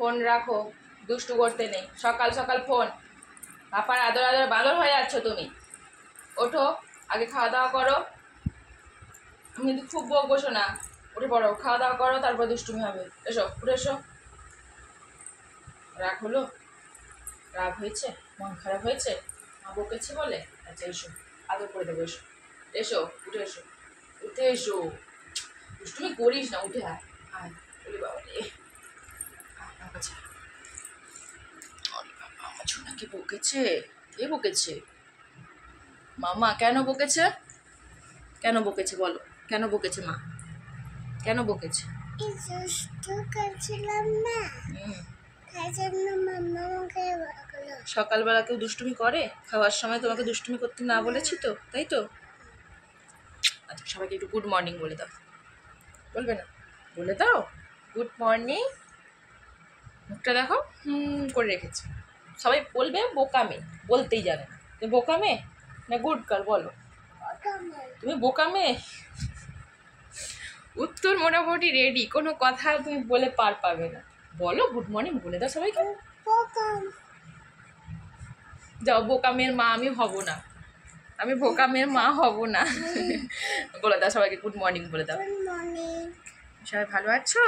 Phone রাখো, দুষ্টু করতে নেই। সকাল সকাল ফোন, পাপার আদর আদর বাঁদর হয়ে যাচ্ছ তুমি। ওঠো, আগে খাওয়া দাওয়া করো। আমি কিন্তু খুব বকবসো না, উঠে পড়ো, খাওয়া দাওয়া করো, তারপর দুষ্টুমি হবে। এসো, উঠে এসো। রাগ হলো? রাগ হয়েছে? মন খারাপ হয়েছে? মা বকেছে বলে? আচ্ছা এসো, আদর করে দেবো। এসো এসো, উঠে এসো, উঠে এসো। দুষ্টুমি করিস না, উঠে আয়। আয়, বলি বাবা রে। আচ্ছা, আমার ছোনাকে বকেছে? কে বকেছে? মামা। কেন বকেছে? কেন বকেছে বলো? কেন বকেছে মা? কেন বকেছে? সকালবেলা কেউ দুষ্টুমি করে? খাওয়ার সময় তোমাকে দুষ্টুমি করতে না বলেছি তো, তাই তো? আচ্ছা, সবাইকে একটু গুড মর্নিং বলে দাও। বলবে না? বলে দাও গুড মর্নিং। মুখটা দেখো করে রেখেছে। সবাই বলবে বোকা মেয়ে, বলতেই জানে না। তুমি বোকা মেয়ে না গুড গার্ল? বলো, তুমি বোকা মেয়ে? উত্তর মোটামুটি রেডি, কোনো কথা তুমি বলে পার পাবে না। বলো গুড মর্নিং বলে দাও সবাইকে। যাও, বোকা মেয়ের মা আমি হব না, আমি বোকা মেয়ের মা হব না। বলে দাও সবাইকে গুড মর্নিং বলে দাও। সবাই ভালো আছো?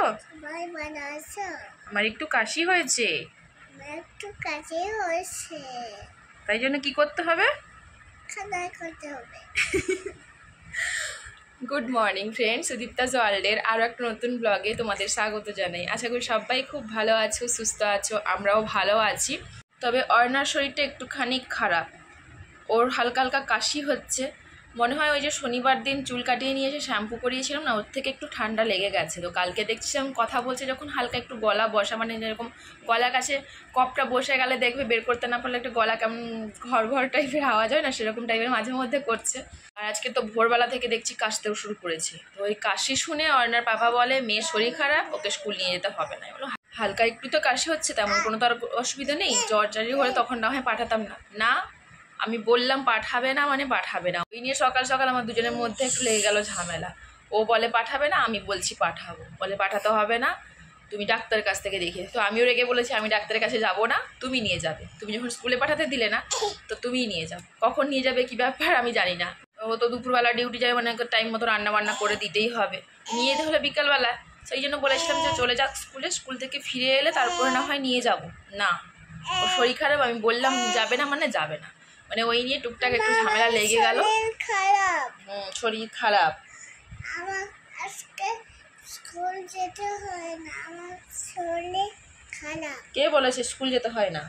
আমার একটু কাশি হয়েছে, তাই জন্য কি করতে হবে? গুড মর্নিং ফ্রেন্ডস, সুদীপ্তাস ওয়ার্ল্ডের আরও একটা নতুন ব্লগে তোমাদের স্বাগত জানাই। আশা করি সবাই খুব ভালো আছো, সুস্থ আছো, আমরাও ভালো আছি। তবে অর্ণার শরীরটা একটুখানি খারাপ, ওর হালকা হালকা কাশি হচ্ছে। মনে হয় ওই যে শনিবার দিন চুল কাটিয়ে নিয়ে এসে শ্যাম্পু করিয়েছিলাম না, ওর থেকে একটু ঠান্ডা লেগে গেছে। তো কালকে দেখছিলাম কথা বলছে যখন হালকা একটু গলা বসা, মানে যেরকম গলার কাছে কপটা বসে গেলে দেখবে বের করতে না পারলে একটু গলা কেমন ঘর ঘর টাইপের আওয়াজ হয় না, সেরকম টাইপের মাঝে মধ্যে করছে। আর আজকে তো ভোরবেলা থেকে দেখছি কাশতেও শুরু করেছে। তো ওই কাশি শুনে অর্ণার পাপা বলে মেয়ের শরীর খারাপ, ওকে স্কুল নিয়ে যেতে হবে না। বলো হালকা একটু তো কাশি হচ্ছে, তেমন কোনো তো আর অসুবিধা নেই, জ্বর জারি হলে তখন না হয় পাঠাতাম না। না, আমি বললাম পাঠাবে না মানে পাঠাবে না। ওই নিয়ে সকাল সকাল আমার দুজনের মধ্যে একটু লেগে গেল ঝামেলা। ও বলে পাঠাবে না, আমি বলছি পাঠাবো। বলে পাঠাতে হবে না, তুমি ডাক্তারের কাছ থেকে দেখিয়ে। তো আমিও রেগে বলেছি আমি ডাক্তারের কাছে যাব না, তুমি নিয়ে যাবে। তুমি যখন স্কুলে পাঠাতে দিলে না, তো তুমিই নিয়ে যাও। কখন নিয়ে যাবে কী ব্যাপার আমি জানি না। ও তো দুপুরবেলা ডিউটি যাবে, মানে টাইম মতো রান্না বান্না করে দিতেই হবে, নিয়ে যেতে হলে বিকালবেলা। সেই জন্য বলেছিলাম যে চলে যাক স্কুলে, স্কুল থেকে ফিরে এলে তারপরে না হয় নিয়ে যাব। না, ও শরীর খারাপ, আমি বললাম যাবে না মানে যাবে না। মানে ওই নিয়ে টুকটাক একটু ঝামেলা লেগে গেল। শরীর খারাপ, আমার আজকে স্কুল যেতে হয় না, আমার শরীর খারাপ। কে বলেছে স্কুল যেতে হয় না?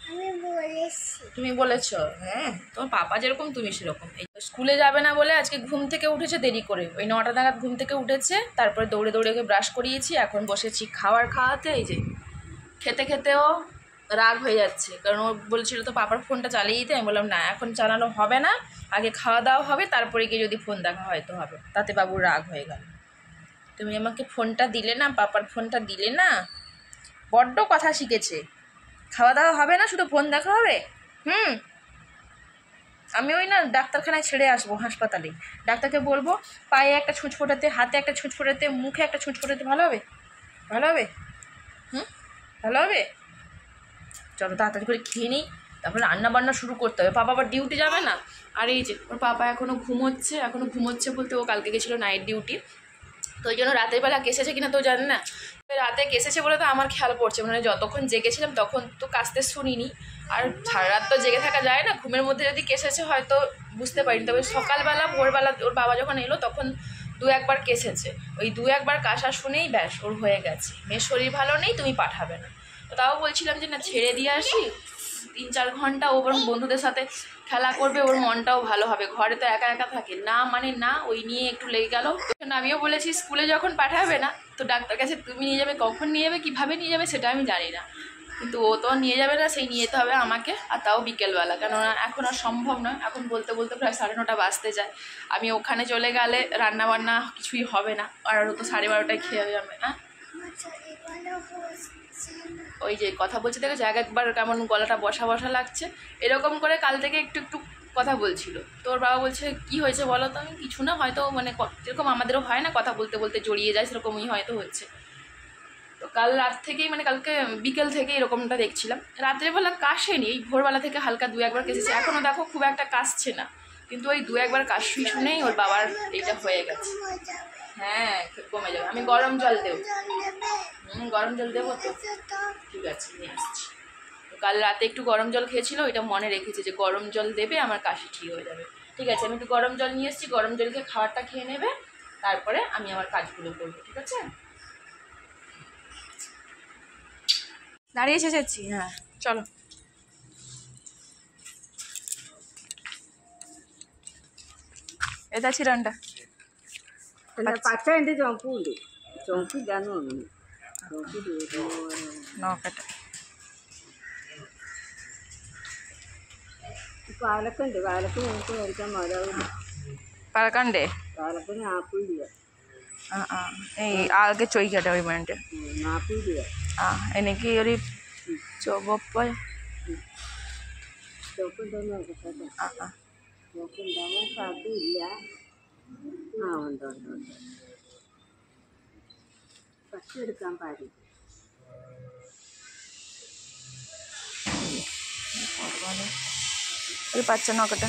আমি বলেছি। তুমি বলেছো? হ্যাঁ, তোমার পাপা যেরকম তুমি সেরকম। এই স্কুলে যাবে না বলে আজকে ঘুম থেকে উঠেছে দেরি করে, ওই 9টা নাগাদ ঘুম থেকে উঠেছে। তারপরে দৌড়ে দৌড়ে ওকে ব্রাশ করিয়েছি, এখন বসেছি খাওয়াতে। এই যে খেতে খেতেও রাগ হয়ে যাচ্ছে, কারণ ও বলছিল তো পাপার ফোনটা চালিয়ে দিতে। আমি বললাম না, এখন চালানো হবে না, আগে খাওয়া দাওয়া হবে, তারপরে গিয়ে যদি ফোন দেখা হয়তো হবে। তাতে বাবুর রাগ হয়ে গেল। তুমি আমাকে ফোনটা দিলে না, পাপার ফোনটা দিলে না। বড্ড কথা শিখেছে, খাওয়া দাওয়া হবে না, শুধু ফোন দেখা হবে। আমি ওই না ডাক্তারখানায় ছেড়ে আসবো, হাসপাতালে ডাক্তারকে বলবো পায়ে একটা ছুঁচ ফোটাতে, হাতে একটা ছুঁচ ফোটাতে, মুখে একটা ছুঁচ ফোটাতে। ভালো হবে? ভালো হবে? ভালো হবে। চলো তাড়াতাড়ি করে খেয়ে নিই, তারপরে রান্না বান্না শুরু করতে হবে। পাপা আবার ডিউটি যাবে না। আর এই যে ওর পাপা এখনও ঘুমোচ্ছে বলতে ও কালকে গেছিলো নাইট ডিউটি, তো ওই জন্য রাতের বেলা কেসেছে কিনা তো জানে না। রাতে কেসেছে বলে তো আমার খেয়াল পড়ছে, মানে যতক্ষণ জেগেছিলাম তখন তো কাশতে শুনিনি। আর সারা রাত তো জেগে থাকা যায় না, ঘুমের মধ্যে যদি কেসেছে হয়তো বুঝতে পারিনি। তবে সকালবেলা ভোরবেলা ওর বাবা যখন এলো তখন 2-1 বার কেসেছে। ওই 2-1 বার কাশা শুনেই ব্যাস ওর হয়ে গেছে মেয়ের শরীর ভালো নেই, তুমি পাঠাবে না। তো তাও বলছিলাম যে না ছেড়ে দিয়ে আসি, 3-4 ঘন্টা ও বরং বন্ধুদের সাথে খেলা করবে, ওর মনটাও ভালো হবে। ঘরে তো একা একা থাকে না, মানে না, ওই নিয়ে একটু লেগে গেল। আমিও বলেছি স্কুলে যখন পাঠাবে না তো ডাক্তার কাছে তুমি নিয়ে যাবে, কখন নিয়ে যাবে, কীভাবে নিয়ে যাবে সেটা আমি জানি না, কিন্তু ও তো নিয়ে যাবে না, সেই নিয়ে যেতে হবে আমাকে। আর তাও বিকেলবেলা, কেননা এখন আর সম্ভব নয়, এখন বলতে বলতে প্রায় 9:30 বাজতে যায়। আমি ওখানে চলে গেলে রান্না বান্না কিছুই হবে না, আর ও তো 12:30টায় খেয়ে যাবে। হ্যাঁ, ওই যে কথা বলছে দেখো জায়গা একবার কেমন গলাটা বসা বসা লাগছে, এরকম করে কাল থেকে একটু একটু কথা বলছিল। তোর বাবা বলছে কি হয়েছে বলো তো? আমি কিছু না, হয়তো মানে যেরকম আমাদেরও হয় না কথা বলতে বলতে জড়িয়ে যায়, সেরকমই হয়তো হচ্ছে। তো কাল রাত থেকেই মানে কালকে বিকেল থেকে এরকমটা দেখছিলাম, রাত্রেবেলা কাশেনি, এই ভোরবেলা থেকে হালকা 2-1 বার কেসেছে, এখনও দেখো খুব একটা কাশছে না, কিন্তু ওই 2-1 বার কাশি শুনেই ওর বাবার এইটা হয়ে গেছে। হ্যাঁ কমে যাবে, আমি গরম জল দেবো। গরম জল দেবো তো, ঠিক আছে নিয়ে আসছি। কাল রাতে একটু গরম জল খেয়েছিল, ওইটা মনে রেখেছে যে গরম জল দেবে আমার কাশি ঠিক হয়ে যাবে। ঠিক আছে, আমি একটু গরম জল নিয়ে এসেছি, গরম জল খেয়ে খাবারটা খেয়ে নেবে, তারপরে আমি আমার কাজগুলো করবো। ঠিক আছে, দাঁড়িয়ে এসেছি। হ্যাঁ চলো, এটা చిరంట పచ్చడి చంపుండు చంపు దాన్ని చంపు నోకట പാലക്കുണ്ട് പാലക്ക് നമുക്ക് കഴിക്കാൻ മരാവില്ല പഴക്കണ്ടേ പാലക്കിന് 40 രൂപ ആകെ ചോദിക്കട്ടെ ഒരു മിനിറ്റ് 40 രൂപ എനിക്ക് ഒരു ചുവപ്പ് ചുവപ്പുണ്ടോന്ന് നോക്കട്ടെ ചുവപ്പുണ്ടാവാൻ സാധ്യമില്ല. ഉണ്ട് ഉണ്ട് ഉണ്ട് പച്ച എടുക്കാൻ പാടില്ല. ഒരു പച്ച നോക്കട്ടെ,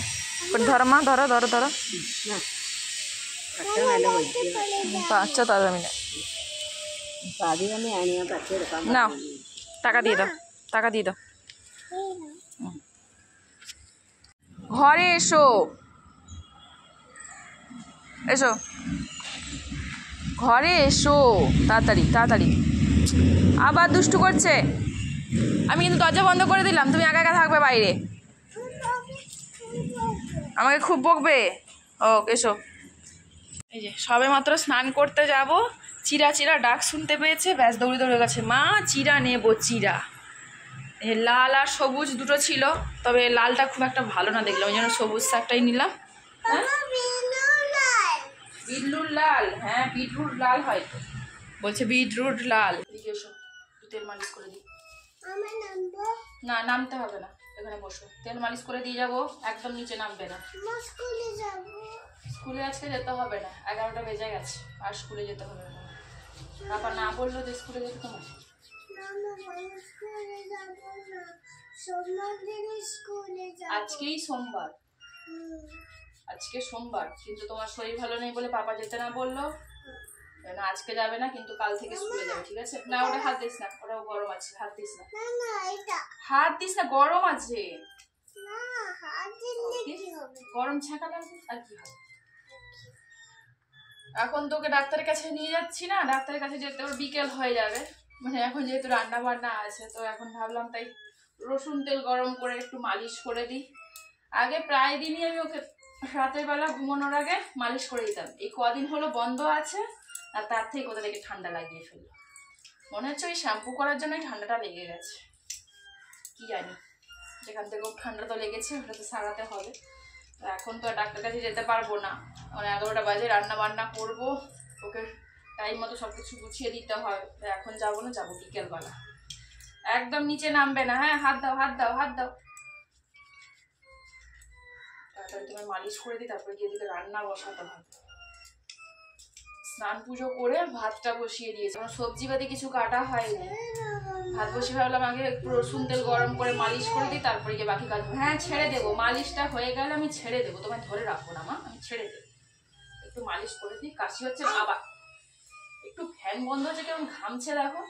ധരമാ ധര ധര ധര പച്ച നല്ല പൊടിക്കുക, പച്ച തരമില്ല അത് തന്നെയാണ് ഞാൻ പച്ച എടുക്കാൻ না, টাকা দিয়ে দাও, টাকা দিয়ে দাও। ঘরে এসো, এসো ঘরে এসো, তাড়াতাড়ি তাড়াতাড়ি। আবার দুষ্টু করছে, আমি কিন্তু দরজা বন্ধ করে দিলাম, তুমি একা একা থাকবে বাইরে, আমাকে খুব বকবে। ও এসো, এই যে সবে মাত্র স্নান করতে যাব, চিরা চিরা ডাক শুনতে পেয়েছে, ব্যাস দৌড়ে দৌড়ে গেছে, মা চিরা নেবো চিরা। লাল আর সবুজ দুটো ছিল, তবে লালটা খুব একটা ভালো না দেখলাম, ওই জন্য সবুজ শাকটাই নিলাম। হ্যাঁ বিটরুট লাল, হ্যাঁ বিটরুট লাল হয়তো বলছে, বিটরুট লাল। এদিকে এসো, তেল মালিশ করে দিই। না নামতে হবে না, এখানে বসো, তেল মালিশ করে দিয়ে যাবো, একদম নিচে নামবে না। স্কুলে আজকে যেতে হবে না, 11টা বেজে গেছে, আর স্কুলে যেতে হবে না। বাবা না বললো যে স্কুলে যেতে তোমার, আজকেই সোমবার, আজকে সোমবার, কিন্তু তোমার শরীর ভালো নেই বলে পাপা যেতে না বললো, না আজকে যাবে না, কিন্তু কাল থেকে স্কুলে যাবে। ঠিক আছে, না ওটা হাত দিস না, ওটাও গরম আছে, হাত দিস না, হাত দিস না, গরম আছে, গরম ছ্যাঁকা লাগবে আর কি হবে। এখন তোকে ডাক্তারের কাছে নিয়ে যাচ্ছি না, ডাক্তারের কাছে যেতে ওর বিকেল হয়ে যাবে, মানে এখন যেহেতু রান্না বান্না আছে, তো এখন ভাবলাম তাই রসুন তেল গরম করে একটু মালিশ করে দিই। আগে প্রায় দিনই আমি ওকে রাতের বেলা ঘুমানোর আগে মালিশ করে দিতাম, এই কদিন হলো বন্ধ আছে, আর তার থেকে কোথা থেকে ঠান্ডা লাগিয়ে ফেললো, মনে হচ্ছে ওই শ্যাম্পু করার জন্যই ঠান্ডাটা লেগে গেছে, কি জানি, যেখান থেকে ঠান্ডা তো লেগেছে ওটা তো সারাতে হবে। তো এখন তো আর ডাক্তার কাছে যেতে পারবো না, মানে 11টা বাজে, রান্না বান্না করবো, ওকে টাইম মতো সব কিছু গুছিয়ে দিতে হয়, এখন যাবো না, যাবো বিকেলবেলা। একদম নিচে নামবে না, হ্যাঁ হাত দাও হাত দাও হাত দাও, তাড়াতাড়ি তোমার মালিশ করে দিই, তারপরে গিয়ে দিকে রান্না বসাতে হবে। স্নান পুজো করে ভাতটা বসিয়ে দিয়েছি, আমার সবজি বাদে কিছু কাটা হয়নি, ভাত বসিয়ে ভাবলাম আগে একটু রসুন তেল গরম করে মালিশ করে দিই, তারপরে গিয়ে বাকি কাজ। হ্যাঁ ছেড়ে দেবো, মালিশটা হয়ে গেলে আমি ছেড়ে দেবো, তোমায় ধরে রাখবো না মা, আমি ছেড়ে দেবো, একটু মালিশ করে দিই। কাশি হচ্ছে বাবা, একটু ফ্যান বন্ধ হচ্ছে, কেমন ঘামছে দেখো,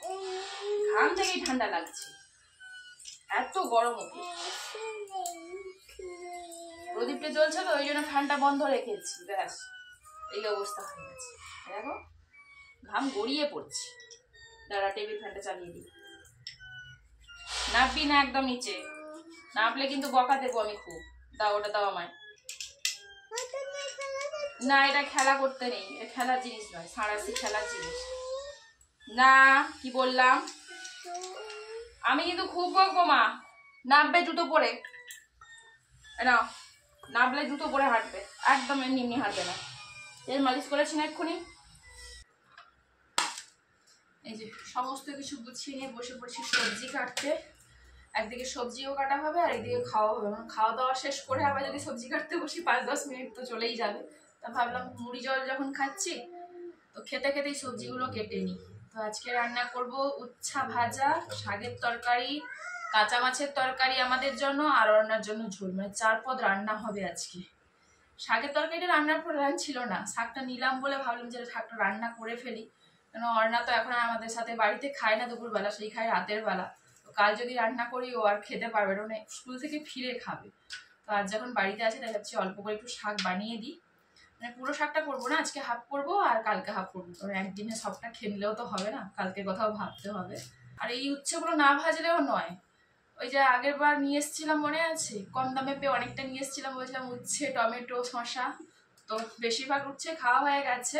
ঘাম থেকেই ঠান্ডা লাগছে, এত গরম ওঠে। প্রদীপটা জ্বলছে তো, ওই জন্য ফ্যানটা বন্ধ রেখেছি, ব্যাস এই অবস্থা হয়ে গেছে, দেখো ঘাম গড়িয়ে পড়ছে। দাঁড়া টেবিল ফ্যানটা চালিয়ে দিই, নামবি না একদম নিচে, নামলে কিন্তু বকা দেবো আমি খুব। দাও ওটা দাও আমায়, না এটা খেলা করতে নেই, এটা খেলার জিনিস নয়, সাঁড়াশি খেলার জিনিস না, কি বললাম আমি কিন্তু খুব বকবো মা। নামবে জুতো পরে, নাও নামলে জুতো পরে হাঁটবে, একদম এমনি এমনি হাঁটবে না। তেল মালিশ করেছি না এক্ষুনি, এই যে সমস্ত কিছু গুছিয়ে নিয়ে বসে পড়ছি সবজি কাটতে, একদিকে সবজিও কাটা হবে আর একদিকে খাওয়া হবে, মানে খাওয়া দাওয়া শেষ করে আবার যদি সবজি কাটতে বসি 5-10 মিনিট তো চলেই যাবে। তা ভাবলাম মুড়ি জল যখন খাচ্ছি তো খেতে খেতেই সবজিগুলো কেটে নিই, তো আজকে রান্না করব উচ্ছা ভাজা, শাকের তরকারি, কাঁচা মাছের তরকারি আমাদের জন্য, আর অর্ণার জন্য ঝোল। মানে 4 পদ রান্না হবে আজকে। শাকের তরকারিটা রান্নার প্ল্যান ছিল না, শাকটা নিলাম বলে ভাবলাম যে শাকটা রান্না করে ফেলি, কেন অর্ণা তো এখন আমাদের সাথে বাড়িতে খায় না দুপুরবেলা, সেই খায় রাতের বেলা। তো কাল যদি রান্না করি ও আর খেতে পারবে না, মানে স্কুল থেকে ফিরে খাবে। তো আজ যখন বাড়িতে আছে তাই ভাবছি অল্প করে একটু শাক বানিয়ে দিই। মানে পুরো শাকটা করবো না, আজকে হাফ করবো আর কালকে হাফ করবো, কারণ একদিনে সবটা খেয়ে নিলেও তো হবে না, কালকে কথাও ভাবতে হবে। আর এই উচ্ছেগুলো না ভাজলেও নয়, ওই যে আগের বার নিয়ে এসেছিলাম মনে আছে, কম দামে পেয়ে অনেকটা নিয়ে এসেছিলাম, বলছিলাম উচ্ছে টমেটো শসা, তো বেশিরভাগ উচ্ছে খাওয়া হয়ে গেছে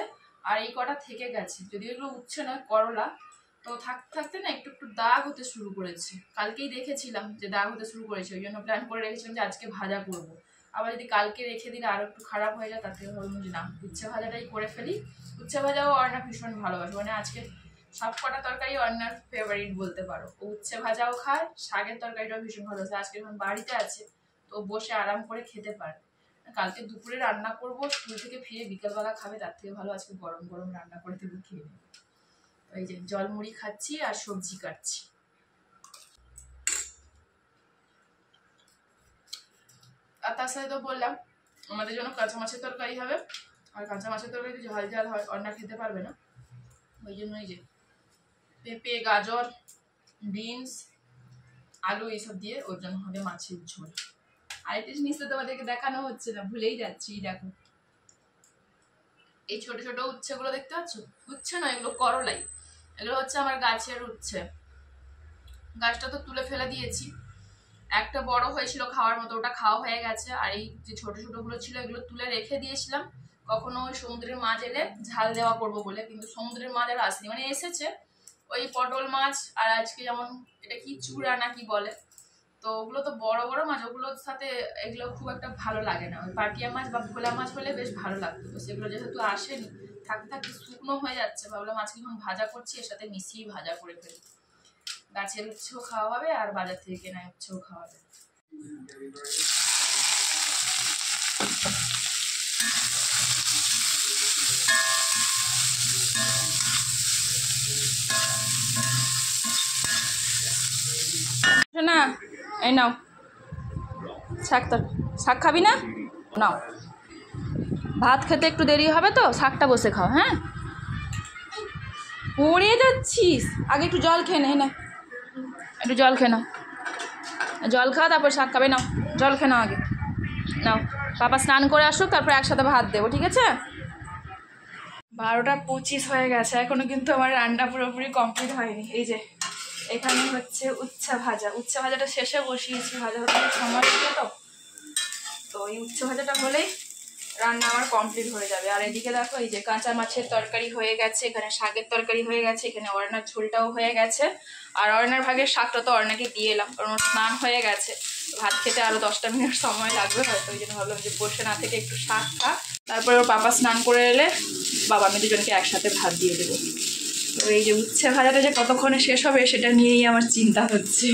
আর এই কটা থেকে গেছে। যদিও এগুলো উচ্ছে নয় করলা, তো থাকতে থাকতে না একটু একটু দাগ হতে শুরু করেছে। কালকেই দেখেছিলাম যে দাগ হতে শুরু করেছে, ওই জন্য প্ল্যান করে রেখেছিলাম যে আজকে ভাজা করবো। আবার যদি কালকে রেখে দিলে আরো একটু খারাপ হয়ে যায়, তার থেকে ভাবলাম যে না, উচ্ছে ভাজাটাই করে ফেলি। উচ্ছে ভাজাও অর্ণা ভীষণ ভালোবাসে, মানে আজকে সব কটা তরকারি অর্ণার ফেভারিট বলতে পারো। ও উচ্ছে ভাজাও খায়, শাকের তরকারিটাও ভীষণ ভালোবাসে। আজকে যখন বাড়িতে আছে তো বসে আরাম করে খেতে পারে। কালকে দুপুরে রান্না করবো, স্কুল থেকে ফিরে বিকালবেলা খাবে, তার থেকে ভালো আজকে গরম গরম রান্না করে দেবো, খেয়ে নেবে। এই যে জলমুড়ি খাচ্ছি আর সবজি কাটছি। আর তার সাথে তো বললাম আমাদের জন্য কাঁচা মাছের তরকারি হবে, আর কাঁচা মাছের তরকারি ঝাল ঝাল হয়, অর্ণা খেতে পারবে না, ওই জন্য এই যে পেঁপে গাজর বিনস আলু এইসব দিয়ে ওর জন্য হবে মাছের ঝোল। আরেকটা জিনিস তো তোমাদেরকে দেখানো হচ্ছে না, ভুলেই যাচ্ছি। দেখো এই ছোট ছোট উচ্ছেগুলো দেখতে পাচ্ছ, উচ্ছে নয় এগুলো করলাই, এগুলো হচ্ছে আমার গাছের উচ্ছে। গাছটা তো তুলে ফেলে দিয়েছি, একটা বড় হয়েছিল খাওয়ার মতো, ওটা খাওয়া হয়ে গেছে। আর এই যে ছোট ছোট গুলো ছিল এগুলো তুলে রেখে দিয়েছিলাম, কখনো ওই সমুদ্রের মাছ এলে ঝাল দেওয়া করবো বলে, কিন্তু সমুদ্রের মাছ আর আসেনি, মানে এসেছে ওই পটল মাছ, আর আজকে যেমন এটা কি চূড়া না কি বলে, তো ওগুলো তো বড় বড় মাছ, ওগুলোর সাথে এগুলো খুব একটা ভালো লাগে না। ওই পাটিয়া মাছ বা ভোলা মাছ হলে বেশ ভালো লাগতো, তো সেগুলো যেহেতু আসেনি, থাকতে থাকতে শুকনো হয়ে যাচ্ছে, ভাবলাম আজকে যখন ভাজা করছি এর সাথে মিশিয়ে ভাজা করে ফেলি। গাছের উচ্ছেও খাওয়া হবে আর বাজার থেকে কেনা উচ্ছেও খাওয়া হবে। না এই নাও শাক, তো শাক খাবি না, নাও ভাত খেতে একটু দেরি হবে তো শাকটা বসে খাও। হ্যাঁ পড়ে যাচ্ছিস, আগে একটু জল খেয়ে নে, না একটু জল খেয়ে নাও, জল খাও তারপর শাক খাবে। নাও জল খেয়ে নাও আগে, নাও বাবা স্নান করে আসুক তারপর একসাথে ভাত দেবো, ঠিক আছে? 12টা 25 হয়ে গেছে, এখনো কিন্তু আমার রান্না পুরোপুরি কমপ্লিট হয়নি। এই যে এখানে হচ্ছে উচ্ছা ভাজা, উচ্ছা ভাজাটা শেষে বসিয়েছি, ভাজা হতে সময় লাগে তো এই উচ্ছা ভাজাটা হলেই রান্না আমার কমপ্লিট হয়ে যাবে। আর এদিকে দেখো এই যে কাঁচা মাছের তরকারি হয়ে গেছে, এখানে শাকের তরকারি হয়ে গেছে, এখানে অর্ণার ঝোলটাও হয়ে গেছে। আর অর্ণার ভাগের শাকটা তো অর্ণাকে দিয়ে এলাম, কারণ ওর স্নান হয়ে গেছে, ভাত খেতে আরও 10টা মিনিট সময় লাগবে হয়তো, ওই জন্য ভাবলাম যে বসে না থেকে একটু শাক খা, তারপরে ওর পাপা স্নান করে এলে বাবা আমি দুজনকে একসাথে ভাত দিয়ে দেবো। তো এই যে উচ্ছে ভাজাটা যে কতক্ষণে শেষ হবে সেটা নিয়েই আমার চিন্তা হচ্ছে।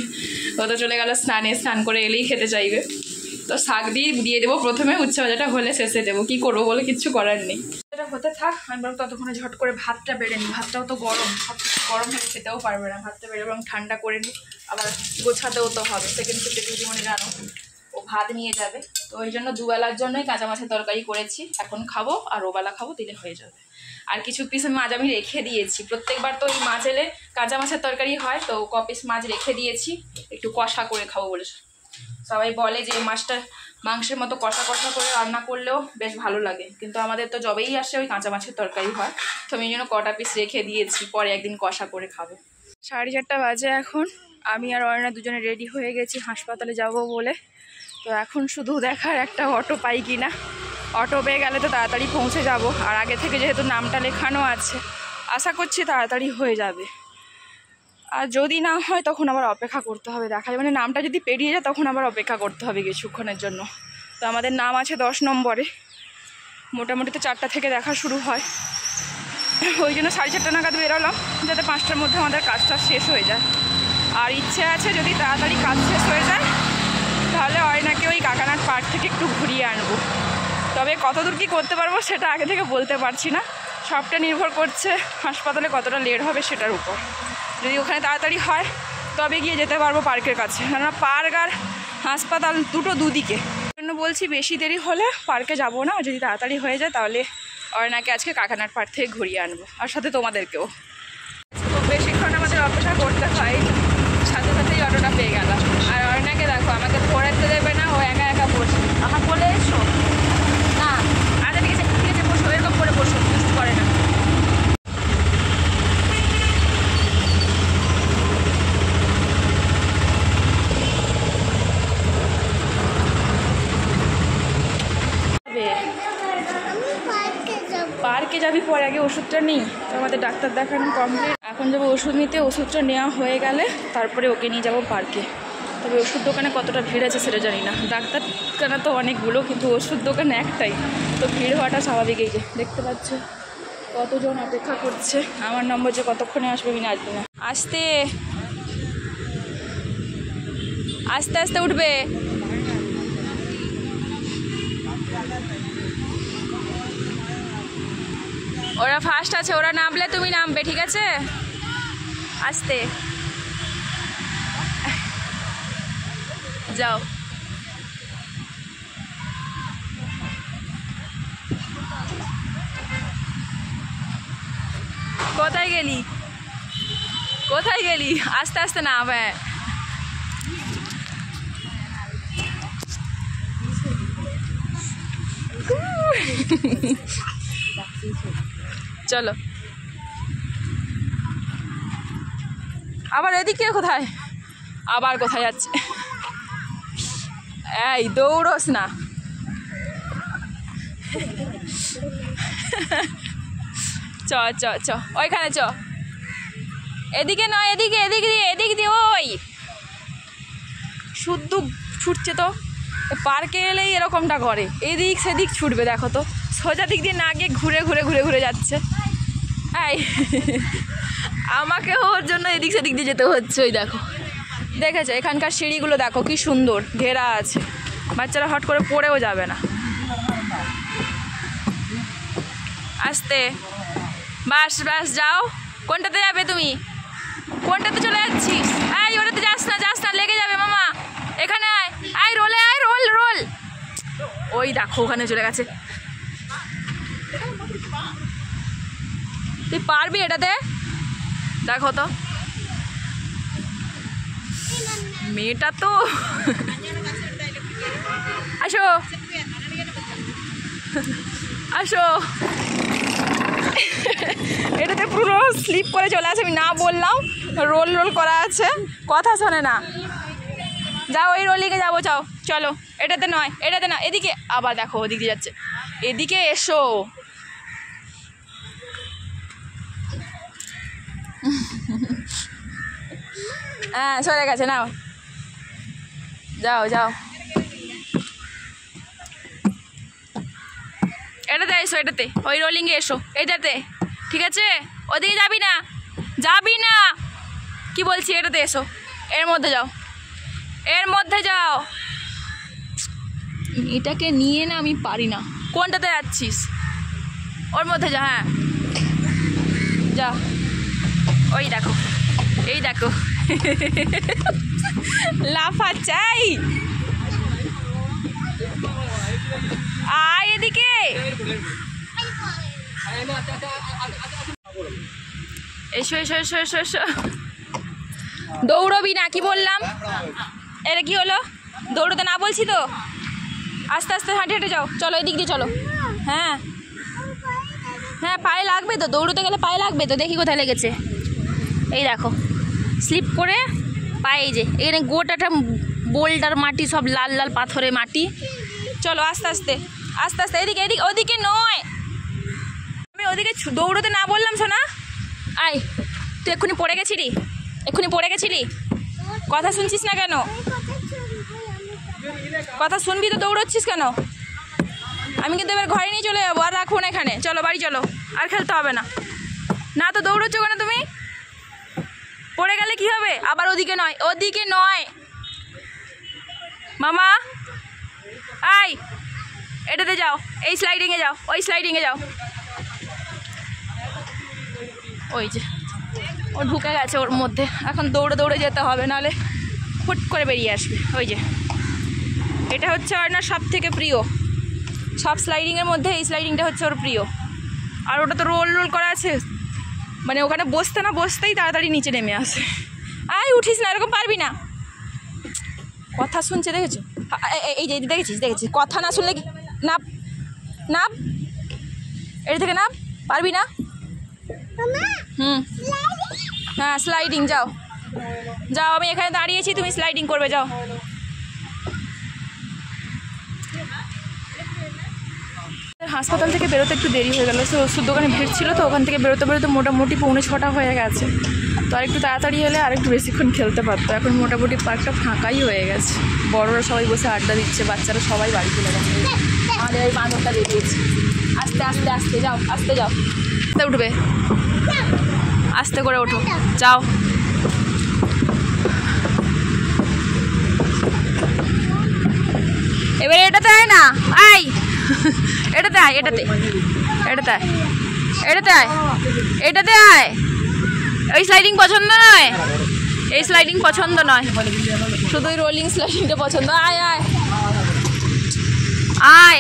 ও তো চলে গেল স্নানে, স্নান করে এলেই খেতে চাইবে, তো শাক দিয়ে দেবো প্রথমে, উচ্ছে ভাজাটা হলে শেষে দেবো, কি করবো বলে কিচ্ছু করার নেই। এটা হতে থাক, আমি বরং ততক্ষণে ঝট করে ভাতটা বেড়ে নিই, ভাতটাও তো গরম, সব কিছু গরম হয়ে খেতেও পারবে না, ভাতটা বেড়ে বরং ঠান্ডা করে নিই, আবার গোছাতেও তো হবে, সেকেন্ড শিফটে দিদিমণি জানো ও ভাত নিয়ে যাবে, তো ওই জন্য দুবেলার জন্যই কাঁচা মাছের তরকারি করেছি, এখন খাবো আর ওবেলা খাবো, দিলে হয়ে যাবে। আর কিছু পিস মাছ আমি রেখে দিয়েছি, প্রত্যেকবার তো এই মাছ এলে কাঁচা মাছের তরকারি হয়, তো পিস মাছ রেখে দিয়েছি একটু কষা করে খাবো বলে। সবাই বলে যে মাছটা মাংসের মতো কষা কষা করে রান্না করলেও বেশ ভালো লাগে, কিন্তু আমাদের তো যবেই আসে ওই কাঁচা মাছের তরকারি হয়, তো আমি জন্য কটা পিস রেখে দিয়েছি, পরে একদিন কষা করে খাবো। 4:30 বাজে এখন, আমি আর অর্ণা দুজনে রেডি হয়ে গেছি হাসপাতালে যাব বলে। তো এখন শুধু দেখার একটা অটো পাই কি না, অটো পেয়ে গেলে তো তাড়াতাড়ি পৌঁছে যাব, আর আগে থেকে যেহেতু নামটা লেখানো আছে আশা করছি তাড়াতাড়ি হয়ে যাবে, আর যদি না হয় তখন আবার অপেক্ষা করতে হবে, দেখা যায় মানে নামটা যদি পেরিয়ে যায় তখন আবার অপেক্ষা করতে হবে কিছুক্ষণের জন্য। তো আমাদের নাম আছে 10 নম্বরে, মোটামুটি তো 4টা থেকে দেখা শুরু হয়, ওই জন্য 4:30 নাগাদ বেরোলাম যাতে 5টার মধ্যে আমাদের কাজটা শেষ হয়ে যায়। আর ইচ্ছে আছে যদি তাড়াতাড়ি কাজ শেষ হয়ে যায় তাহলে অয়নাকে ওই কাকানাট পার্ক থেকে একটু ঘুরিয়ে আনবো, তবে কতদূর কী করতে পারবো সেটা আগে থেকে বলতে পারছি না, সবটা নির্ভর করছে হাসপাতালে কতটা লেট হবে সেটার উপর। যদি ওখানে তাড়াতাড়ি হয় তবে গিয়ে যেতে পারবো পার্কের কাছে, কেননা পার্ক আর হাসপাতাল দুটো দুদিকে। জন্য বলছি বেশি দেরি হলে পার্কে যাব না, যদি তাড়াতাড়ি হয়ে যায় তাহলে অর্ণাকে আজকে কাকানাট পার্ক থেকে ঘুরিয়ে আনবো, আর সাথে তোমাদেরকেও। খুব বেশিক্ষণ আমাদের অপেক্ষা করতে হয়, সাথে সাথেই অটোটা পেয়ে গেলাম। আর অর্ণাকে দেখো আমাকে পড়াতে দেবে না, ও একা একা বসে। আমার বলে এসো না, আচ্ছা ঠিক আছে ঠিক আছে বসো, এরকম করে বসো, কিছু করে না। পার্কে যাবি পরে, আগে ওষুধটা নিই। তো আমাদের ডাক্তার দেখানো কমপ্লিট, এখন যাবো ওষুধ নিতে। ওষুধটা নেওয়া হয়ে গেলে তারপরে ওকে নিয়ে যাবো পার্কে। তবে ওষুধ দোকানে কতটা ভিড় আছে সেটা জানি না, ডাক্তারখানা তো অনেকগুলো কিন্তু ওষুধ দোকান একটাই, তো ভিড় হওয়াটা স্বাভাবিক। এই যে দেখতে পাচ্ছ কতজন অপেক্ষা করছে, আমার নম্বর যে কতক্ষণে আসবে আমি আসবে না। আস্তে আস্তে আস্তে উঠবে। ওরা ফার্স্ট আছে, ওরা নামলে তুমি নামবে, ঠিক আছে? আস্তে যাও। কোথায় গেলি কোথায় গেলি? আস্তে আস্তে নাম। হ্যাঁ চলো। আবার এদিকে কোথায়, আবার কোথায় যাচ্ছে? এই দৌড়োস না। চ চ চ ওইখানে চ, এদিকে নয়, এদিকে এদিক দিয়ে এদিক দিয়ে। ওই শুদ্ধ ছুটছে তো, পার্কে এলেই এরকমটা করে, এদিক সেদিক ছুটবে। দেখো তো সোজা দিক দিয়ে না গিয়ে ঘুরে ঘুরে ঘুরে ঘুরে যাচ্ছে। এই আমাকে ওর জন্য এদিক সেদিক দিয়ে যেতে হচ্ছে। ওই দেখো, দেখেছো এখানকার সিঁড়িগুলো দেখো কি সুন্দর ঘেরা আছে, বাচ্চারা হট করে পড়েও যাবে না। আস্তে, বাস বাস যাও। কোনটাতে যাবে তুমি? কোনটাতে চলে যাচ্ছিস? এই ওটাতে যাস না, যাস না, লেগে যাবে মামা। এখানে আয়, আয় রোলে আয়, রোল রোল। ওই দেখো ওখানে চলে গেছে। তুই পারবি এটাতে? দেখো তো মেয়েটা তো। আসো আসো। এটাতে পুরো স্লিপ করে চলে আসে, আমি না বললাম রোল রোল করা আছে, কথা শোনে না। যাও ওই রোলিংয়ে যাবো, যাও চলো। এটাতে নয়, এটাতে না, এদিকে। আবার দেখো ওদিক দিয়ে যাচ্ছে, এদিকে এসো। হ্যাঁ সরে গেছে, নাও যাও যাও। এটাতে এসো, এটাতে ওই রোলিংয়ে এসো, এইটাতে, ঠিক আছে? ওদিকে যাবি না, যাবি না, কি বলছি? এটাতে এসো, এর মধ্যে যাও, এর মধ্যে যাও। এটাকে নিয়ে না আমি পারি না। কোনটাতে যাচ্ছিস? ওর মধ্যে যা। হ্যাঁ যা। ওই দেখো, এই দেখো লাফাচ্ছাই। আয় এদিকে। এসো এসো এসো এসো এসো। দৌড়বি না, কি বললাম? এটা কি হলো? দৌড়তে না বলছি তো? আস্তে আস্তে হাঁটে হেঁটে যাও, চলো এদিক দিয়ে চলো। হ্যাঁ হ্যাঁ পায়ে লাগবে তো, দৌড়তে গেলে পায়ে লাগবে তো। দেখি কোথায় লেগেছে, এই দেখো স্লিপ করে পায়ে। যে এখানে গোটাটা বোল্ডার মাটি, সব লাল লাল পাথরে মাটি। চলো আস্তে আস্তে আস্তে আস্তে। এদিকে এদিকে, ওদিকে নয়, আমি ওদিকে দৌড়তে না বললাম শোনা। আয়, তুই এক্ষুনি পড়ে গেছিলি, এক্ষুনি পড়ে গেছিলি। কথা শুনছিস না কেন? কথা শুনবি তো, দৌড়চ্ছিস কেন? আমি কিন্তু এবার ঘরে নিয়ে চলে যাবো, আর রাখবো না এখানে। চলো বাড়ি চলো, আর খেলতে হবে না। না তো দৌড়চ্ছ কেন তুমি? পড়ে গেলে কি হবে? আবার ওদিকে নয়, ওদিকে নয় মামা। আয় এটাতে যাও, এই স্লাইডিংয়ে যাও, ওই স্লাইডিংয়ে যাও। ওই যে ও ঢুকে গেছে ওর মধ্যে, এখন দৌড়ে দৌড়ে যেতে হবে, নাহলে হুট করে বেরিয়ে আসবে। ওই যে এটা হচ্ছে অর্ণার সব থেকে প্রিয়, সব স্লাইডিংয়ের মধ্যে এই স্লাইডিংটা হচ্ছে ওর প্রিয়। আর ওটা তো রোল রোল করা আছে, মানে ওখানে বসতে না বসতেই তাড়াতাড়ি নিচে নেমে আসে। আয় উঠিস না, এরকম পারবি না। কথা শুনছে দেখেছো, এই যে দেখেছিস কথা না শুনলে নাপ নাপ, এর থেকে নাপ, পারবি না? হ্যাঁ স্লাইডিং, যাও যাও, আমি এখানে দাঁড়িয়েছি, তুমি স্লাইডিং করবে, যাও। হাসপাতাল থেকে বেরোতে একটু দেরি হয়ে গেল, সে ওষুধ দোকানে ভিড় ছিল, তো ওখান থেকে বেরোতে বেরোতে মোটামুটি 5:45 হয়ে গেছে। তো আর একটু তাড়াতাড়ি হলে আর একটু বেশিক্ষণ খেলতে পারতো। এখন মোটামুটি পার্কটা ফাঁকাই হয়ে গেছে, বড়রা সবাই বসে আড্ডা দিচ্ছে, বাচ্চারা সবাই বাড়ি চলে গেছে। আমাদের এই বাঁদরটা বেরিয়েছে, আস্তে আস্তে আস্তে যাও, আস্তে যাও, আস্তে উঠবে, আস্তে করে ওঠো, যাও। এবারে এটাতে আয় না, আয় এটাতে আয়, এটাতে এটাতে আয়, এটাতে আয়, এটাতে আয়। ওই স্লাইডিং পছন্দ নয়, এই স্লাইডিং পছন্দ নয়, শুধু ওই রোলিং স্লাইডিংটা পছন্দ। আয় আয় আয়,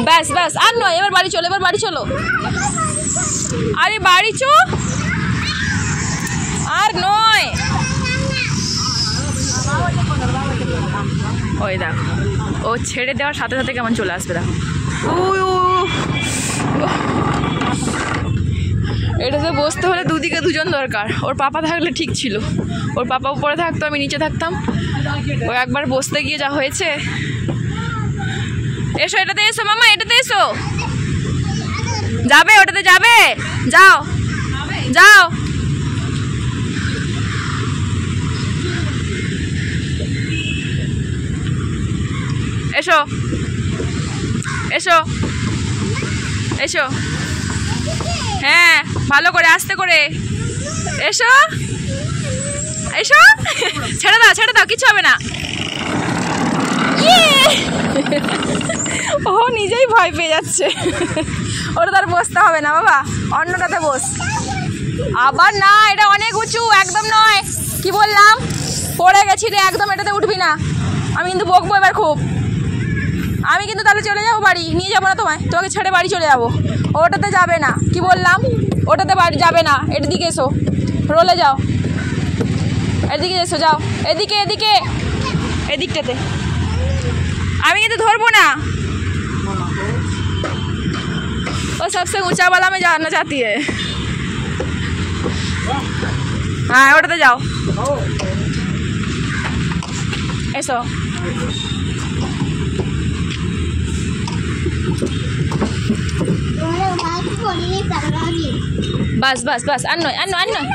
ব্যাস ব্যাস, আর নয়, এবার বাড়ি চলো, এবার বাড়ি চলো, আরে বাড়ি চো, আর নয়। ওই দেখো ও ছেড়ে দেওয়ার সাথে সাথে কেমন চলে আসবে, দেখো। এটাতে বসতে হলে দুদিকে দুজন দরকার, ওর পাপা থাকলে ঠিক ছিল, ওর পাপা উপরে থাকতো, আমি নিচে থাকতাম। ও একবার বসতে গিয়ে যা হয়েছে। এসো এটাতে, এসো মামা, এটাতে এসো, যাবে ওটাতে যাবে, যাও যাও। এসো এসো এসো, হ্যাঁ ভালো করে আস্তে করে এসো এসো, ছেড়ে দাও কিছু হবে না। ও নিজেই ভয় পেয়ে যাচ্ছে, ওটা তার বসতে হবে না বাবা, অন্যটাতে বস। আবার না, এটা অনেক উঁচু, একদম নয়, কি বললাম, পড়ে গেছি রে, একদম এটাতে উঠবি না। আমি কিন্তু বকবো এবার খুব, আমি কিন্তু তাহলে চলে যাবো বাড়ি, নিয়ে যাবো না তোমায়, তোমাকে ছেড়ে বাড়ি চলে যাবো। ওটাতে যাবে না, কি বললাম, ওটাতে বাড়ি যাবে না। এদিকে এসো, রোলে যাও, এদিকে এসো, যাও এদিকে, এদিকে এদিকটাতে। আমি কিন্তু ধরবো না, ও সবসে ऊंचा वाला में जाना चाहती है। हाँ ওটাতে যাও, এসো। বাস বাস বাস, আর নয় আর নয় আর নয়।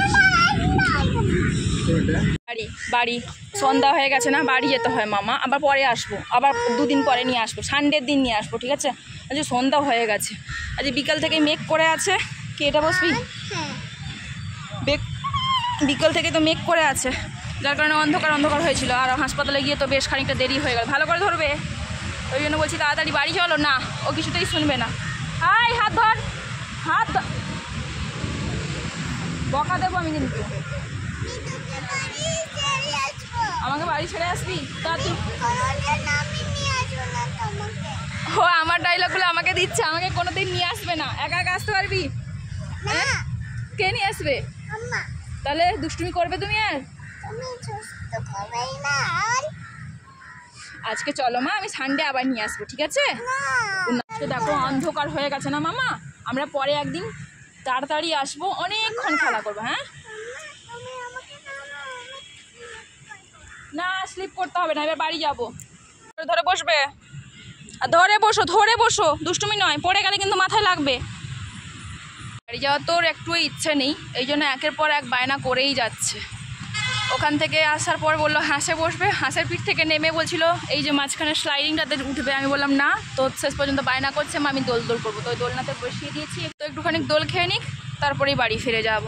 বাড়ি বাড়ি, সন্ধ্যা হয়ে গেছে না, বাড়ি যেতে হয় মামা, আবার পরে আসবো, আবার 2 দিন পরে নিয়ে আসবো, সানডের দিন নিয়ে আসবো, ঠিক আছে? আজ সন্ধ্যা হয়ে গেছে, আজ বিকাল থেকে মেঘ করে আছে। কি এটা বসবি? বিকাল থেকে তো মেঘ করে আছে, যার কারণে অন্ধকার অন্ধকার হয়েছিল, আর হাসপাতালে গিয়ে তো বেশ খানিকটা দেরি হয়ে গেল। ভালো করে ধরবে, ওই জন্য বলছি তাড়াতাড়ি বাড়ি চলো। না, ও কিছুতেই শুনবে না। হাই, হাত ধর, হাত বকা দেবো আমি কিন্তু। আমাকে বাড়ি ছেড়ে আসবি? তা তুই ও আমার ডায়লগগুলো আমাকে দিচ্ছে, আমাকে কোনোদিন নিয়ে আসবে না। একা একা আসতে পারবি? কে নিয়ে আসবে? তাহলে দুষ্টুমি করবে তুমি? আর আজকে চলো মা, আমি সানডে আবার নিয়ে আসবো, ঠিক আছে? দেখো অন্ধকার হয়ে গেছে না মামা, আমরা পরে একদিন তাড়াতাড়ি আসবো, অনেকক্ষণ খেলা করবো। হ্যাঁ না, স্লিপ করতে হবে না, এবার বাড়ি যাবো। ধরে বসবে, আর ধরে বসো, দুষ্টুমি নয়, পড়ে গেলে কিন্তু মাথায় লাগবে। বাড়ি যাওয়ার তোর একটু ইচ্ছে নেই, এই জন্য একের পর এক বায়না করেই যাচ্ছে। ওখান থেকে আসার পর বললো হাঁসে বসবে, হাঁসের পিঠ থেকে নেমে বলছিল এই যে মাঝখানে স্লাইডিংটাতে উঠবে। আমি বললাম না, তো শেষ পর্যন্ত বায়না করছে আমি দোল করবো, তো ওই দোলনাতে বসিয়ে দিয়েছি। তো একটুখানি দোল খেয়ে নিক, তারপরেই বাড়ি ফিরে যাব।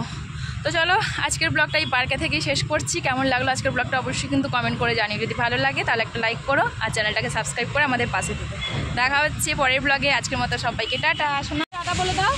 তো চলো আজকের ব্লগটা এই পার্কে থেকেই শেষ করছি। কেমন লাগলো আজকের ব্লগটা অবশ্যই কিন্তু কমেন্ট করে জানিও। যদি ভালো লাগে তাহলে একটা লাইক করো আর চ্যানেলটাকে সাবস্ক্রাইব করে আমাদের পাশে থেকো। দেখা হচ্ছে পরের ব্লগে। আজকের মতো সবাইকে টাটা। শোনা টাটা বলে দাও।